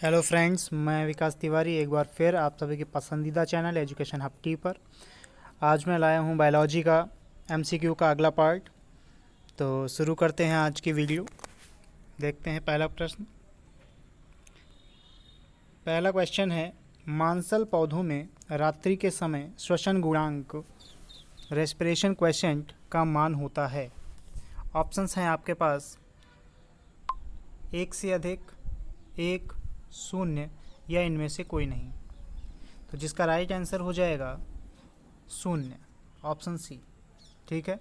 Hello friends, मैं विकास तिवारी एक बार फिर आप सभी के पसंदीदा चैनल एजुकेशन हब टी पर आज मैं लाया हूं बायोलॉजी का एमसीक्यू का अगला पार्ट। तो शुरू करते हैं आज की वीडियो। देखते हैं पहला प्रश्न। पहला क्वेश्चन है, मांसल पौधों में रात्रि के समय श्वसन गुणांक रेस्पिरेशन क्वेशेंट का मान होता है। ऑप्शंस हैं आपके पास 1 से अधिक, 1, 0 या इनमें से कोई नहीं। तो जिसका राइट आंसर हो जाएगा 0, ऑप्शन सी। ठीक है,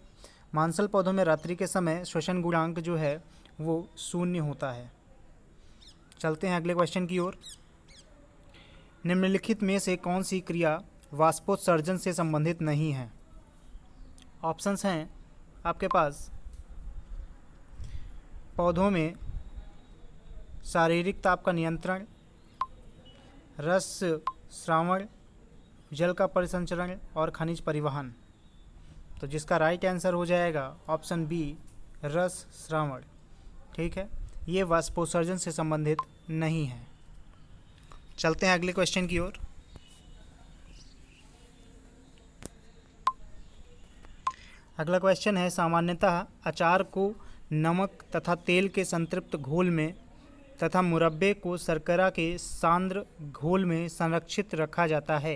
मांसल पौधों में रात्रि के समय श्वसन गुणांक जो है वो 0 होता है। चलते हैं अगले क्वेश्चन की ओर। निम्नलिखित में से कौन सी क्रिया वाष्पोत्सर्जन से संबंधित नहीं है। ऑप्शंस हैं आपके पास पौधों में शारीरिक ताप का नियंत्रण, रस श्रावण, जल का परिसंचरण और खनिज परिवहन। तो जिसका राइट आंसर हो जाएगा ऑप्शन बी, रस श्रावण। ठीक है, ये वाष्पोत्सर्जन से संबंधित नहीं है। चलते हैं अगले क्वेश्चन की ओर। अगला क्वेश्चन है, सामान्यतः अचार को नमक तथा तेल के संतृप्त घोल में तथा मुरब्बे को शर्करा के सांद्र घोल में संरक्षित रखा जाता है,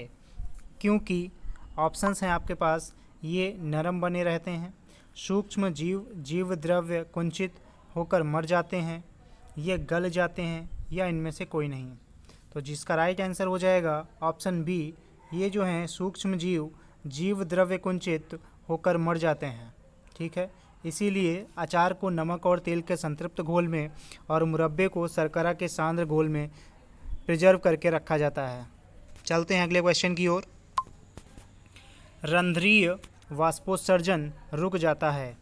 क्योंकि ऑप्शंस हैं आपके पास ये नरम बने रहते हैं, सूक्ष्म जीव द्रव्य कुंचित होकर मर जाते हैं, ये गल जाते हैं, या इनमें से कोई नहीं। तो जिसका राइट आंसर हो जाएगा ऑप्शन बी, ये जो हैं सूक्ष्म जीव द्रव्य कुंचित होकर मर जाते हैं। ठीक है, इसीलिए अचार को नमक और तेल के संतृप्त घोल में और मुरब्बे को शर्करा के सांद्र घोल में प्रिजर्व करके रखा जाता है। चलते हैं अगले क्वेश्चन की ओर। रंध्रीय वाष्पोत्सर्जन रुक जाता है,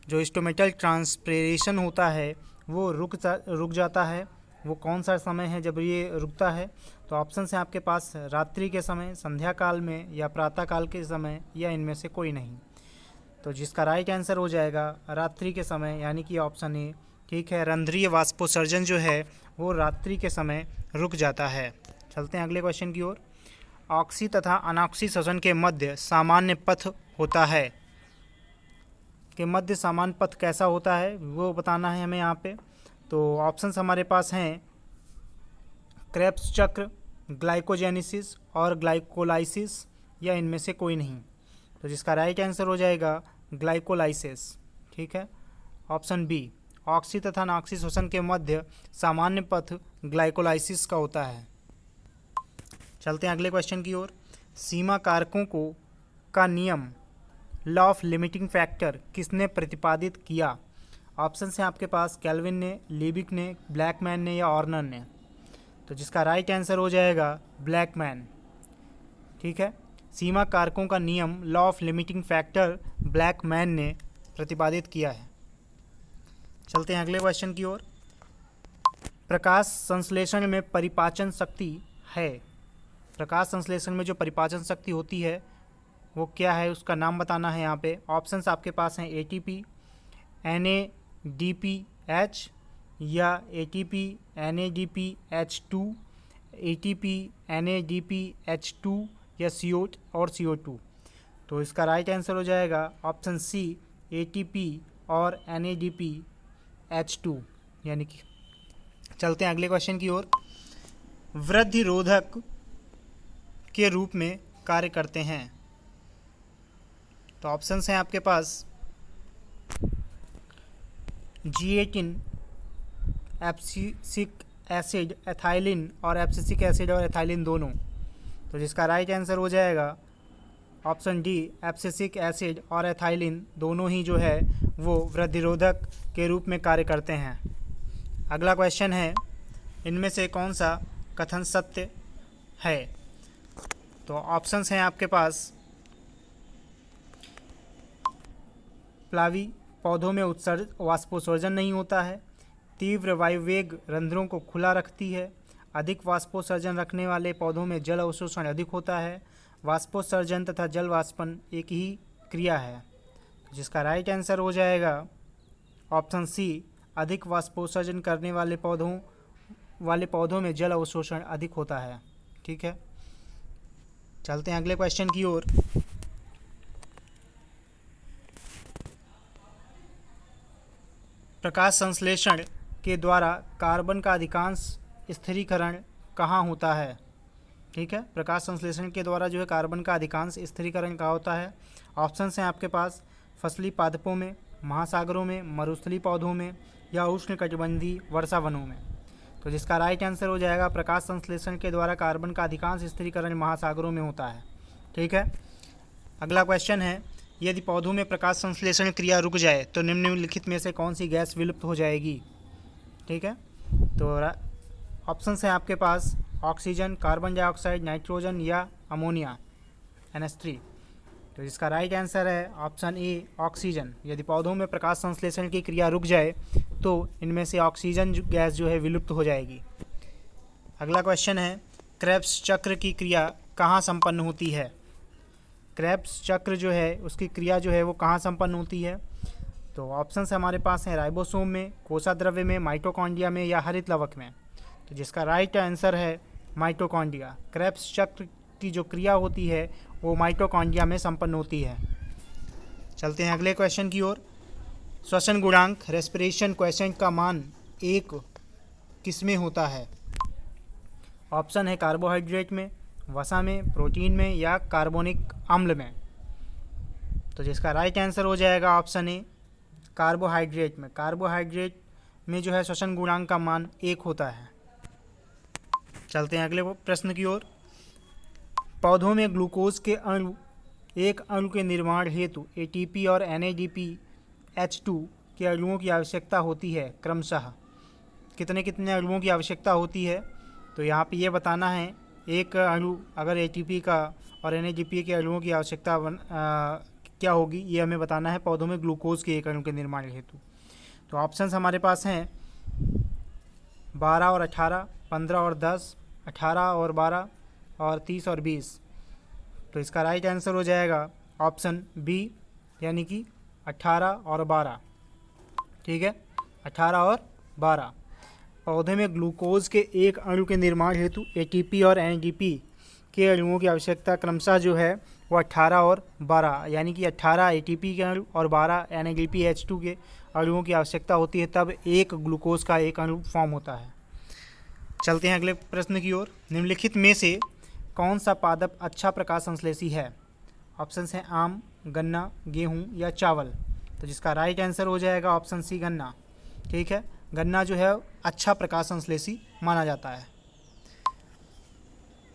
जो स्टोमेटल ट्रांसपिरेशन होता है वो रुक जाता है। वो कौन सा समय है जब ये रुकता है? तो ऑप्शन है आपके पास रात्रि के समय, संध्या काल में, या प्रातः काल के समय, या इनमें से कोई नहीं। तो जिसका राइट आंसर हो जाएगा रात्रि के समय, यानी कि ऑप्शन ए। ठीक है, रंध्रीय वाष्पोत्सर्जन जो है वो रात्रि के समय रुक जाता है। चलते हैं अगले क्वेश्चन की ओर। ऑक्सी तथा अनॉक्सी श्वसन के मध्य सामान्य पथ होता है, के मध्य सामान्य पथ कैसा होता है वो बताना है हमें यहाँ पे। तो ऑप्शंस हमारे पास हैं क्रेब्स चक्र, ग्लाइकोजेनेसिस और ग्लाइकोलाइसिस, या इनमें से कोई नहीं। तो जिसका राइट आंसर हो जाएगा ग्लाइकोलाइसिस। ठीक है, ऑप्शन बी, ऑक्सी तथा अनॉक्सी श्वसन के मध्य सामान्य पथ ग्लाइकोलाइसिस का होता है। चलते हैं अगले क्वेश्चन की ओर। सीमा कारकों का नियम, लॉ ऑफ लिमिटिंग फैक्टर किसने प्रतिपादित किया? ऑप्शन हैं आपके पास कैल्विन ने, लीबिक ने, ब्लैकमैन ने, या ऑर्नर ने। तो जिसका राइट आंसर हो जाएगा ब्लैकमैन। ठीक है, सीमा कारकों का नियम, law of limiting factor, Blackman ने प्रतिपादित किया है। चलते हैं अगले क्वेश्चन की ओर। प्रकाश संश्लेषण में परिपाचन शक्ति है, प्रकाश संश्लेषण में जो परिपाचन शक्ति होती है वो क्या है, उसका नाम बताना है यहाँ पे। ऑप्शंस आपके पास हैं ATP, NADPH, या ATP NADPH2, ATP NADPH2, या CO2। तो इसका राइट आंसर हो जाएगा ऑप्शन सी, ATP और NADPH2, यानी कि। चलते हैं अगले क्वेश्चन की ओर। वृद्धि रोधक के रूप में कार्य करते हैं। तो ऑप्शंस हैं आपके पास G18, एब्सिसिक एसिड, एथाइलिन, और एब्सिसिक एसिड और एथाइलिन दोनों। तो जिसका राइट आंसर हो जाएगा ऑप्शन डी, एब्सिसिक एसिड और एथाइलिन दोनों ही जो है वो वृद्धिरोधक के रूप में कार्य करते हैं। अगला क्वेश्चन है, इनमें से कौन सा कथन सत्य है? तो ऑप्शंस हैं आपके पास प्लावी पौधों में वाष्पोत्सर्जन नहीं होता है, तीव्र वायुवेग रंध्रों को खुला रखती है, अधिक वाष्पोत्सर्जन रखने वाले पौधों में जल अवशोषण अधिक होता है, वाष्पोत्सर्जन तथा जल वाष्पन एक ही क्रिया है। जिसका राइट आंसर हो जाएगा ऑप्शन सी, अधिक वाष्पोत्सर्जन करने वाले पौधों वाले पौधों में जल अवशोषण अधिक होता है। ठीक है, चलते हैं अगले क्वेश्चन की ओर। प्रकाश संश्लेषण के द्वारा कार्बन का अधिकांश स्थिरीकरण कहाँ होता है? ठीक है, प्रकाश संश्लेषण के द्वारा जो है कार्बन का अधिकांश स्थिरीकरण कहाँ होता है? ऑप्शन हैं आपके पास फसली पादपों में, महासागरों में, मरुस्थलीय पौधों में या उष्णकटिबंधीय वर्षा वनों में। तो जिसका राइट आंसर हो जाएगा प्रकाश संश्लेषण के द्वारा कार्बन का अधिकांश स्थिरीकरण महासागरों में होता है। ठीक है, अगला क्वेश्चन है, यदि पौधों में प्रकाश संश्लेषण क्रिया रुक जाए तो निम्नलिखित में से कौन सी गैस विलुप्त हो जाएगी? ठीक है, तो ऑप्शंस हैं आपके पास ऑक्सीजन, कार्बन डाइऑक्साइड, नाइट्रोजन या अमोनिया NH3। तो इसका राइट आंसर है ऑप्शन ए ऑक्सीजन। यदि पौधों में प्रकाश संश्लेषण की क्रिया रुक जाए तो इनमें से ऑक्सीजन गैस जो है विलुप्त हो जाएगी। अगला क्वेश्चन है, क्रेब्स चक्र की क्रिया कहाँ संपन्न होती है? क्रेब्स चक्र जो है उसकी क्रिया जो है वो कहाँ संपन्न होती है? तो ऑप्शंस हमारे पास हैं राइबोसोम में, कोशाद्रव्य में, माइटोकॉन्ड्रिया में या हरित लवक में। तो जिसका राइट आंसर है माइटोकॉन्ड्रिया। क्रेब्स चक्र की जो क्रिया होती है वो माइटोकॉन्ड्रिया में संपन्न होती है। चलते हैं अगले क्वेश्चन की ओर। श्वसन गुणांक रेस्पिरेशन क्वेश्चन का मान 1 किसमें होता है? ऑप्शन है कार्बोहाइड्रेट में, वसा में, प्रोटीन में या कार्बोनिक अम्ल में। तो जिसका राइट आंसर हो जाएगा ऑप्शन ए कार्बोहाइड्रेट में। कार्बोहाइड्रेट में जो है श्वसन गुणांक का मान 1 होता है। चलते हैं अगले प्रश्न की ओर। पौधों में ग्लूकोज के अणु एक अणु के निर्माण हेतु ATP और NADPH2 के अणुओं की आवश्यकता होती है, क्रमशः कितने कितने अणुओं की आवश्यकता होती है? तो यहाँ पे ये बताना है एक अणु अगर ATP का और NADP के अणुओं की आवश्यकता क्या होगी, ये हमें बताना है पौधों में ग्लूकोज के एक अणु के निर्माण हेतु। तो ऑप्शंस हमारे पास हैं 12 और 18, 15 और 10, 18 और 12 और 30 और 20। तो इसका राइट आंसर हो जाएगा ऑप्शन बी यानी कि 18 और 12। ठीक है, 18 और 12। पौधे में ग्लूकोज के एक अणु के निर्माण हेतु ATP और NADP के अणुओं की आवश्यकता क्रमशः जो है वो 18 और 12 यानी कि 18 ATP के अणु और 12 NADPH2 के अणुओं की आवश्यकता होती है, तब एक ग्लूकोज का एक अणु फॉर्म होता है। चलते हैं अगले प्रश्न की ओर। निम्नलिखित में से कौन सा पादप अच्छा प्रकाश संश्लेषी है? ऑप्शंस हैं आम, गन्ना, गेहूं या चावल। तो जिसका राइट आंसर हो जाएगा ऑप्शन सी गन्ना। ठीक है, गन्ना जो है अच्छा प्रकाश संश्लेषी माना जाता है।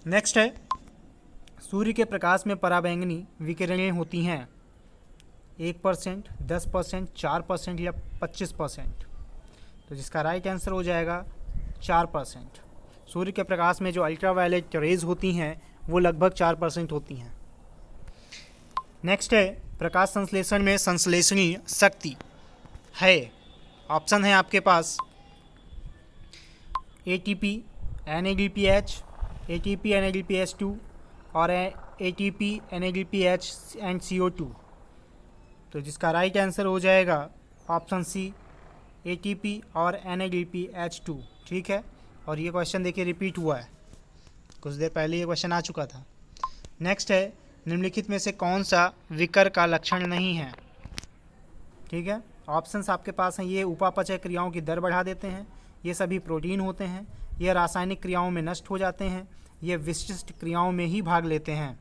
नेक्स्ट है, सूर्य के प्रकाश में पराबैंगनी विकिरणें होती हैं 1%, 10%, 4% या 25%। तो जिसका राइट आंसर हो जाएगा 4%। सूर्य के प्रकाश में जो अल्ट्रावायलेट रेज होती हैं वो लगभग 4% होती हैं। नेक्स्ट है, प्रकाश संश्लेषण में संश्लेषणीय शक्ति है। ऑप्शन है आपके पास ATP, NADPH, ATP, NADPH2 और ATP, NADPH एंड CO2। तो जिसका राइट आंसर हो जाएगा ऑप्शन सी ATP और NADPH2। ठीक है, और ये क्वेश्चन देखिए रिपीट हुआ है, कुछ देर पहले ये क्वेश्चन आ चुका था। नेक्स्ट है, निम्नलिखित में से कौन सा विकर का लक्षण नहीं है? ठीक है, ऑप्शंस आपके पास हैं, ये उपापचय क्रियाओं की दर बढ़ा देते हैं, ये सभी प्रोटीन होते हैं, ये रासायनिक क्रियाओं में नष्ट हो जाते हैं, ये विशिष्ट क्रियाओं में ही भाग लेते हैं।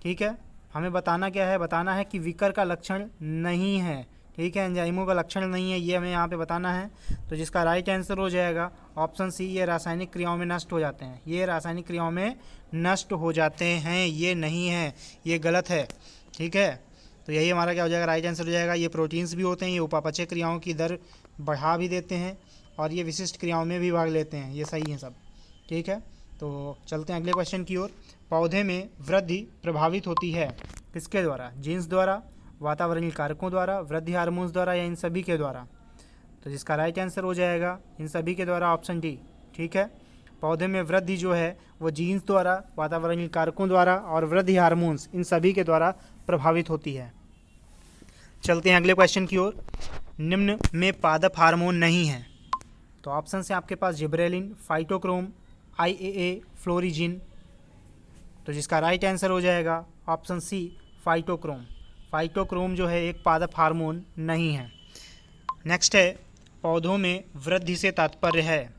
ठीक है, हमें बताना क्या है? बताना है कि विकर का लक्षण नहीं है। ठीक है, एंजाइमों का लक्षण नहीं है, ये हमें यहाँ पे बताना है। तो जिसका राइट आंसर हो जाएगा ऑप्शन सी, ये रासायनिक क्रियाओं में नष्ट हो जाते हैं। ये रासायनिक क्रियाओं में नष्ट हो जाते हैं, ये नहीं है, ये गलत है। ठीक है, तो यही हमारा क्या हो जाएगा? राइट आंसर हो जाएगा। ये प्रोटीन्स भी होते हैं, ये उपापचय क्रियाओं की दर बढ़ा भी देते हैं और ये विशिष्ट क्रियाओं में भी भाग लेते हैं, ये सही है सब। ठीक है, तो चलते हैं अगले क्वेश्चन की ओर। पौधे में वृद्धि प्रभावित होती है किसके द्वारा? जीन्स द्वारा, वातावरणीय कारकों द्वारा, वृद्धि हार्मोन्स द्वारा या इन सभी के द्वारा? तो जिसका राइट आंसर हो जाएगा इन सभी के द्वारा, ऑप्शन डी। ठीक है, पौधे में वृद्धि जो है वो जीन्स द्वारा, वातावरणीय कारकों द्वारा और वृद्धि हार्मोन्स इन सभी के द्वारा प्रभावित होती है। चलते हैं अगले क्वेश्चन की ओर। निम्न में पादप हार्मोन नहीं है। तो ऑप्शन से आपके पास जिब्रेलिन, फाइटोक्रोम, IAA, फ्लोरिजिन। तो जिसका राइट आंसर हो जाएगा ऑप्शन सी, फाइटोक्रोम। फाइटोक्रोम जो है एक पादप हार्मोन नहीं है। नेक्स्ट है, पौधों में वृद्धि से तात्पर्य है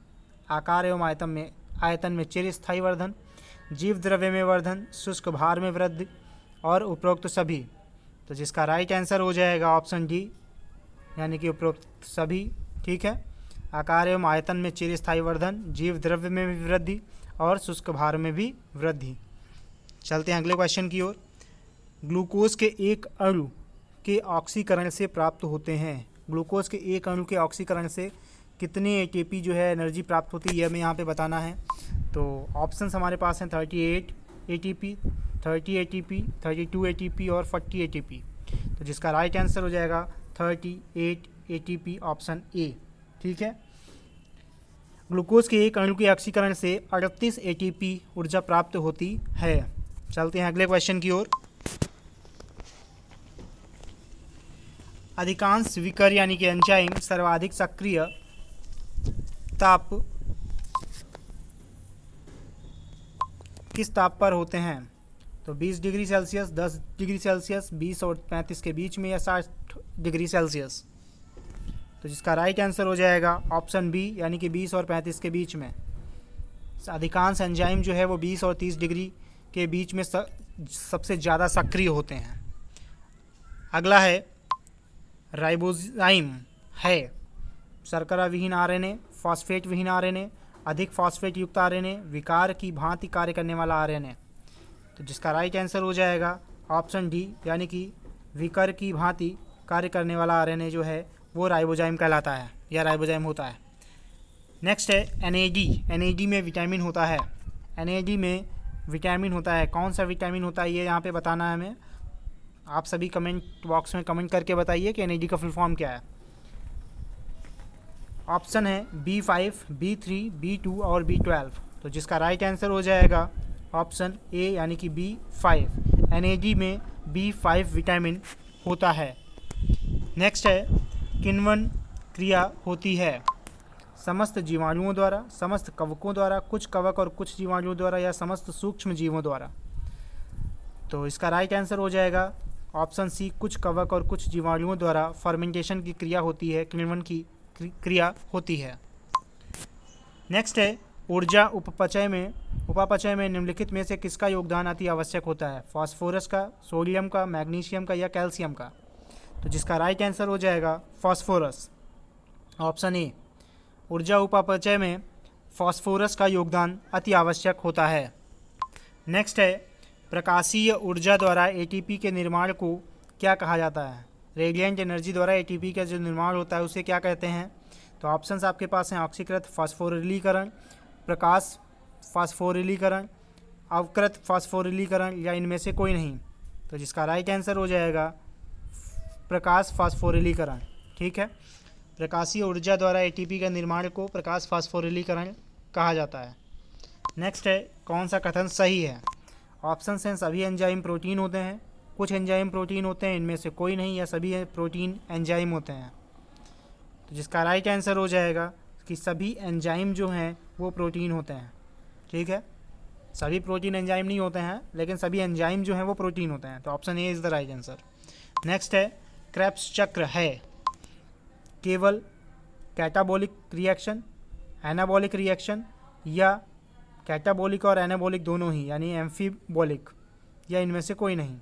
आकार एवं आयतन में चिरस्थायी वर्धन, जीव द्रव्य में वर्धन, शुष्क भार में वृद्धि और उपरोक्त सभी। तो जिसका राइट आंसर हो जाएगा ऑप्शन डी, यानी कि उपरोक्त सभी। ठीक है, आकार एवं आयतन में चिरस्थायी वर्धन, जीव द्रव्य में भी वृद्धि और शुष्क भार में भी वृद्धि। चलते हैं अगले क्वेश्चन की ओर। ग्लूकोज के एक अणु के ऑक्सीकरण से प्राप्त होते हैं। ग्लूकोज के एक अणु के ऑक्सीकरण से कितने ATP जो है एनर्जी प्राप्त होती है, यह हमें यहाँ पे बताना है। तो ऑप्शंस हमारे पास हैं 38 ATP, 30 ATP, 32 ATP और 40 ATP। तो जिसका राइट आंसर हो जाएगा 38 ATP, ऑप्शन ए। ठीक है, ग्लूकोज के एक अणु के ऑक्सीकरण से 38 ATP ऊर्जा प्राप्त होती है। चलते हैं अगले क्वेश्चन की ओर। अधिकांश विकर यानी कि एंजाइम सर्वाधिक सक्रिय ताप किस ताप पर होते हैं? तो 20 डिग्री सेल्सियस, 10 डिग्री सेल्सियस, 20 और 35 के बीच में, या 60 डिग्री सेल्सियस। तो जिसका राइट आंसर हो जाएगा ऑप्शन बी, यानी कि 20 और 35 के बीच में। अधिकांश एंजाइम जो है वो 20 और 30 डिग्री के बीच में सबसे ज़्यादा सक्रिय होते हैं। अगला है, राइबोजाइम है शर्करा विहीन RNA, फॉस्फेट विहीन RNA, अधिक फॉस्फेट युक्त RNA, विकार की भांति कार्य करने वाला RNA। तो जिसका राइट आंसर हो जाएगा ऑप्शन डी, यानी कि विकर की भांति कार्य करने वाला RNA जो है वो राइबोजाइम कहलाता है या राइबोजाइम होता है। नेक्स्ट है NAD। NAD में विटामिन होता है। NAD में विटामिन होता है, कौन सा विटामिन होता है ये यहाँ पे बताना है हमें। आप सभी कमेंट बॉक्स में कमेंट करके बताइए कि NAD का फुल फॉर्म क्या है। ऑप्शन है B5, B3, B2 और B12। तो जिसका राइट आंसर हो जाएगा ऑप्शन ए, यानी कि B5। NAD में B5 विटामिन होता है। नेक्स्ट है, किण्वन क्रिया होती है समस्त जीवाणुओं द्वारा, समस्त कवकों द्वारा, कुछ कवक और कुछ जीवाणुओं द्वारा, या समस्त सूक्ष्म जीवों द्वारा। तो इसका राइट आंसर हो जाएगा ऑप्शन सी, कुछ कवक और कुछ जीवाणुओं द्वारा फर्मेंटेशन की क्रिया होती है, किण्वन की क्रिया होती है। नेक्स्ट है, ऊर्जा उपापचय में निम्नलिखित में से किसका योगदान अति आवश्यक होता है? फास्फोरस का, सोडियम का, मैग्नीशियम का, या कैल्शियम का? तो जिसका राइट आंसर हो जाएगा फास्फोरस, ऑप्शन ए। ऊर्जा उपापचय में फास्फोरस का योगदान अति आवश्यक होता है। नेक्स्ट है, प्रकाशीय ऊर्जा द्वारा ATP के निर्माण को क्या कहा जाता है? रेडिएंट एनर्जी द्वारा ATP का जो निर्माण होता है उसे क्या कहते हैं? तो ऑप्शंस आपके पास हैं ऑक्सीकृत फास्फोरिलीकरण, प्रकाश फास्फोरिलीकरण, अवकृत फास्फोरिलीकरण, या इनमें से कोई नहीं। तो जिसका राइट आंसर हो जाएगा प्रकाश फास्फोरिलीकरण। ठीक है, प्रकाशीय ऊर्जा द्वारा ATP का निर्माण को प्रकाश फास्फोरिलीकरण कहा जाता है। नेक्स्ट है, कौन सा कथन सही है? ऑप्शन हैं सभी एंजाइम प्रोटीन होते हैं, कुछ एंजाइम प्रोटीन होते हैं, इनमें से कोई नहीं, या सभी प्रोटीन एंजाइम होते हैं। तो जिसका राइट आंसर हो जाएगा कि सभी एंजाइम जो हैं वो प्रोटीन होते हैं। ठीक है, सभी प्रोटीन एंजाइम नहीं होते हैं, लेकिन सभी एंजाइम जो हैं वो प्रोटीन होते हैं। तो option A is the right answer. Next है, क्रेब्स चक्र है केवल कैटाबॉलिक रिएक्शन, एनाबॉलिक रिएक्शन, या कैटाबॉलिक और एनाबॉलिक दोनों ही, यानी एम्फीबॉलिक, या इनमें से कोई नहीं।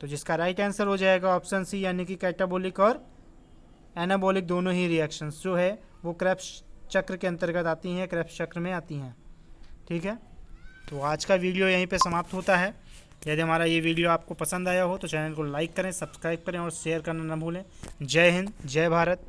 तो जिसका राइट आंसर हो जाएगा ऑप्शन सी, यानी कि कैटाबॉलिक और एनाबॉलिक दोनों ही रिएक्शंस जो है वो क्रेब्स चक्र के अंतर्गत आती हैं, क्रेब्स चक्र में आती हैं। ठीक है, तो आज का वीडियो यहीं पे समाप्त होता है। यदि हमारा ये वीडियो आपको पसंद आया हो तो चैनल को लाइक करें, सब्सक्राइब करें और शेयर करना न भूलें। जय हिंद, जय भारत।